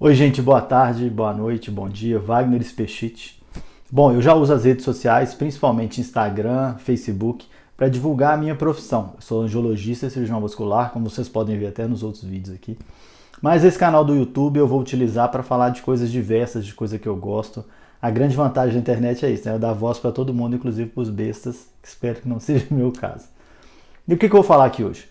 Oi, gente, boa tarde, boa noite, bom dia. Wagner Spechit. Bom, eu já uso as redes sociais, principalmente Instagram, Facebook, para divulgar a minha profissão. Eu sou angiologista e cirurgião vascular, como vocês podem ver até nos outros vídeos aqui. Mas esse canal do YouTube eu vou utilizar para falar de coisas diversas, de coisas que eu gosto. A grande vantagem da internet é isso, né? Eu dar voz para todo mundo, inclusive para os bestas, que espero que não seja o meu caso. E o que eu vou falar aqui hoje?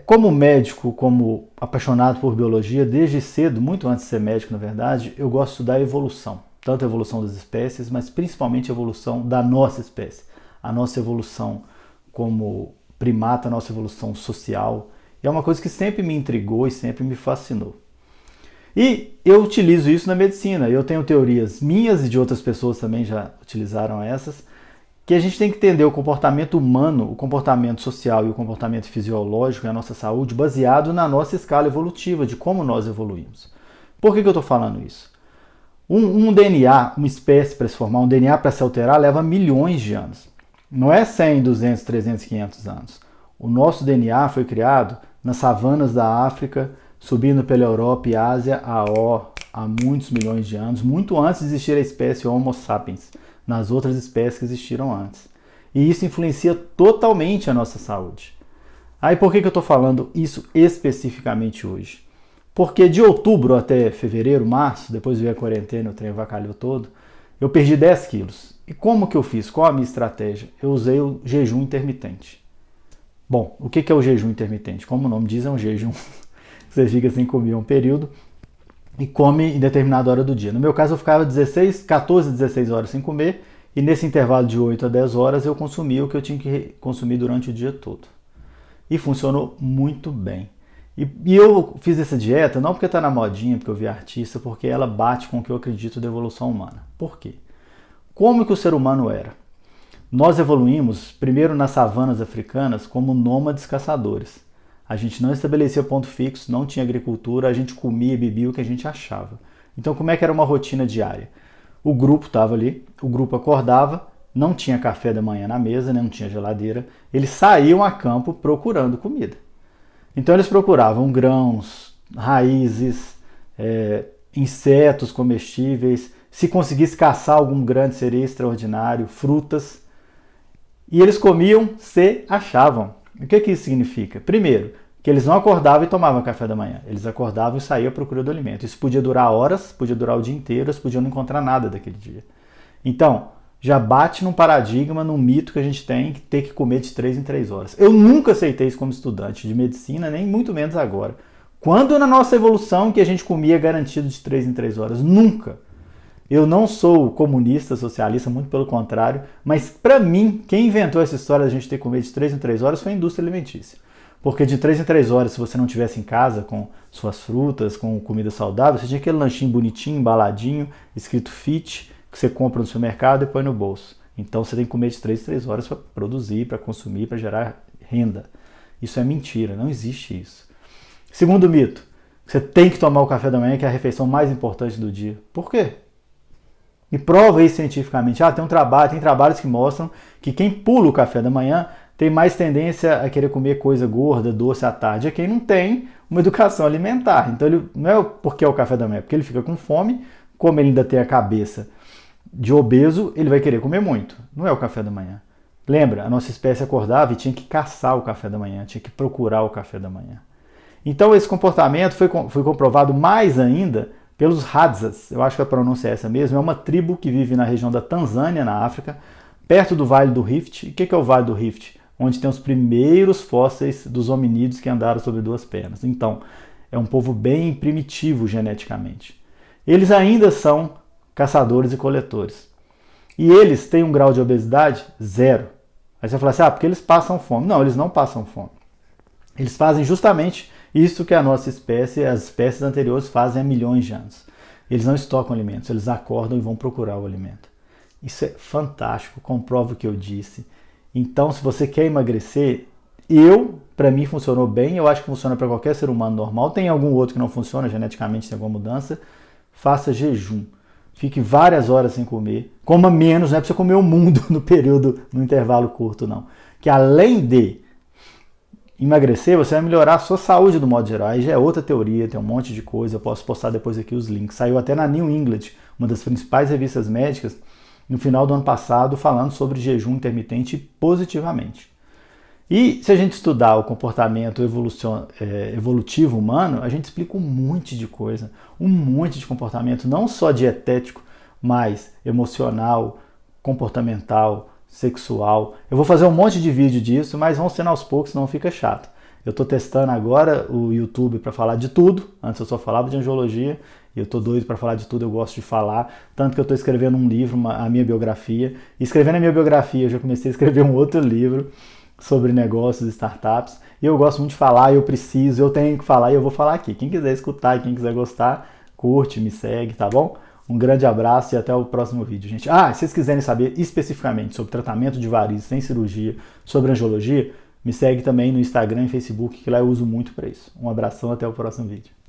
Como médico, como apaixonado por biologia, desde cedo, muito antes de ser médico, na verdade, eu gosto de estudar a evolução. Tanto a evolução das espécies, mas principalmente a evolução da nossa espécie. A nossa evolução como primata, a nossa evolução social. E é uma coisa que sempre me intrigou e sempre me fascinou. E eu utilizo isso na medicina. Eu tenho teorias minhas e de outras pessoas também já utilizaram essas, que a gente tem que entender o comportamento humano, o comportamento social e o comportamento fisiológico e a nossa saúde baseado na nossa escala evolutiva, de como nós evoluímos. Por que eu estou falando isso? Um DNA, uma espécie para se formar, um DNA para se alterar, leva milhões de anos. Não é 100, 200, 300, 500 anos. O nosso DNA foi criado nas savanas da África, subindo pela Europa e Ásia há muitos milhões de anos, muito antes de existir a espécie Homo sapiens, nas outras espécies que existiram antes. E isso influencia totalmente a nossa saúde. Aí por que eu estou falando isso especificamente hoje? Porque de outubro até fevereiro, março, depois veio a quarentena, o trem avacalhou todo, eu perdi 10 quilos. E como que eu fiz? Qual a minha estratégia? Eu usei o jejum intermitente. Bom, o que é o jejum intermitente? Como o nome diz, é um jejum. Você fica sem comer um período e come em determinada hora do dia. No meu caso, eu ficava 14, 16 horas sem comer e nesse intervalo de 8 a 10 horas eu consumia o que eu tinha que consumir durante o dia todo. E funcionou muito bem. E eu fiz essa dieta não porque está na modinha, porque eu vi artista, porque ela bate com o que eu acredito da evolução humana. Por quê? Como que o ser humano era? Nós evoluímos primeiro nas savanas africanas como nômades caçadores. A gente não estabelecia ponto fixo, não tinha agricultura, a gente comia e bebia o que a gente achava. Então como é que era uma rotina diária? O grupo estava ali, o grupo acordava, não tinha café da manhã na mesa, não tinha geladeira, eles saíam a campo procurando comida. Então eles procuravam grãos, raízes, insetos comestíveis, se conseguisse caçar algum grande seria extraordinário, frutas. E eles comiam se achavam. O que isso significa? Primeiro, que eles não acordavam e tomavam café da manhã. Eles acordavam e saíam à procura do alimento. Isso podia durar horas, podia durar o dia inteiro, eles podiam não encontrar nada daquele dia. Então, já bate num paradigma, num mito que a gente tem que ter que comer de 3 em 3 horas. Eu nunca aceitei isso como estudante de medicina, nem muito menos agora. Quando na nossa evolução que a gente comia garantido de 3 em 3 horas? Nunca. Eu não sou comunista, socialista, muito pelo contrário, mas para mim, quem inventou essa história de a gente ter que comer de 3 em 3 horas foi a indústria alimentícia. Porque de 3 em 3 horas, se você não tivesse em casa com suas frutas, com comida saudável, você tinha aquele lanchinho bonitinho, embaladinho, escrito fit, que você compra no supermercado e põe no bolso. Então você tem que comer de 3 em 3 horas para produzir, para consumir, para gerar renda. Isso é mentira, não existe isso. Segundo mito, você tem que tomar o café da manhã, que é a refeição mais importante do dia. Por quê? E prova isso cientificamente. Tem trabalhos que mostram que quem pula o café da manhã tem mais tendência a querer comer coisa gorda, doce à tarde. É quem não tem uma educação alimentar. Então ele não é porque é o café da manhã, é porque ele fica com fome, como ele ainda tem a cabeça de obeso, ele vai querer comer muito. Não é o café da manhã. Lembra, a nossa espécie acordava e tinha que caçar o café da manhã, tinha que procurar o café da manhã. Então esse comportamento foi comprovado mais ainda pelos Hadzas, eu acho que a pronúncia é essa mesmo, é uma tribo que vive na região da Tanzânia, na África, perto do Vale do Rift. E o que é o Vale do Rift? Onde tem os primeiros fósseis dos hominídeos que andaram sobre duas pernas. Então, é um povo bem primitivo geneticamente. Eles ainda são caçadores e coletores. E eles têm um grau de obesidade zero. Aí você fala assim, porque eles passam fome. Não, eles não passam fome. Eles fazem justamente isso que a nossa espécie, as espécies anteriores fazem há milhões de anos. Eles não estocam alimentos, eles acordam e vão procurar o alimento. Isso é fantástico, comprova o que eu disse. Então, se você quer emagrecer, para mim funcionou bem, eu acho que funciona para qualquer ser humano normal. Tem algum outro que não funciona, geneticamente tem alguma mudança. Faça jejum. Fique várias horas sem comer. Coma menos, não é para você comer o mundo no intervalo curto, não. Que além de emagrecer, você vai melhorar a sua saúde do modo geral. Aí já é outra teoria, tem um monte de coisa, eu posso postar depois aqui os links. Saiu até na New England, uma das principais revistas médicas, no final do ano passado, falando sobre jejum intermitente positivamente. E se a gente estudar o comportamento evolutivo humano, a gente explica um monte de coisa, um monte de comportamento, não só dietético, mas emocional, comportamental, sexual. Eu vou fazer um monte de vídeo disso, mas vão sendo aos poucos, senão fica chato. Eu estou testando agora o YouTube para falar de tudo. Antes eu só falava de angiologia, e eu estou doido para falar de tudo, eu gosto de falar. Tanto que eu estou escrevendo um livro, a minha biografia. E escrevendo a minha biografia, eu já comecei a escrever um outro livro sobre negócios e startups. E eu gosto muito de falar, eu preciso, eu tenho que falar e eu vou falar aqui. Quem quiser escutar e quem quiser gostar, curte, me segue, tá bom? Um grande abraço e até o próximo vídeo, gente. Se vocês quiserem saber especificamente sobre tratamento de varizes sem cirurgia, sobre angiologia, me segue também no Instagram e Facebook, que lá eu uso muito para isso. Um abração, até o próximo vídeo.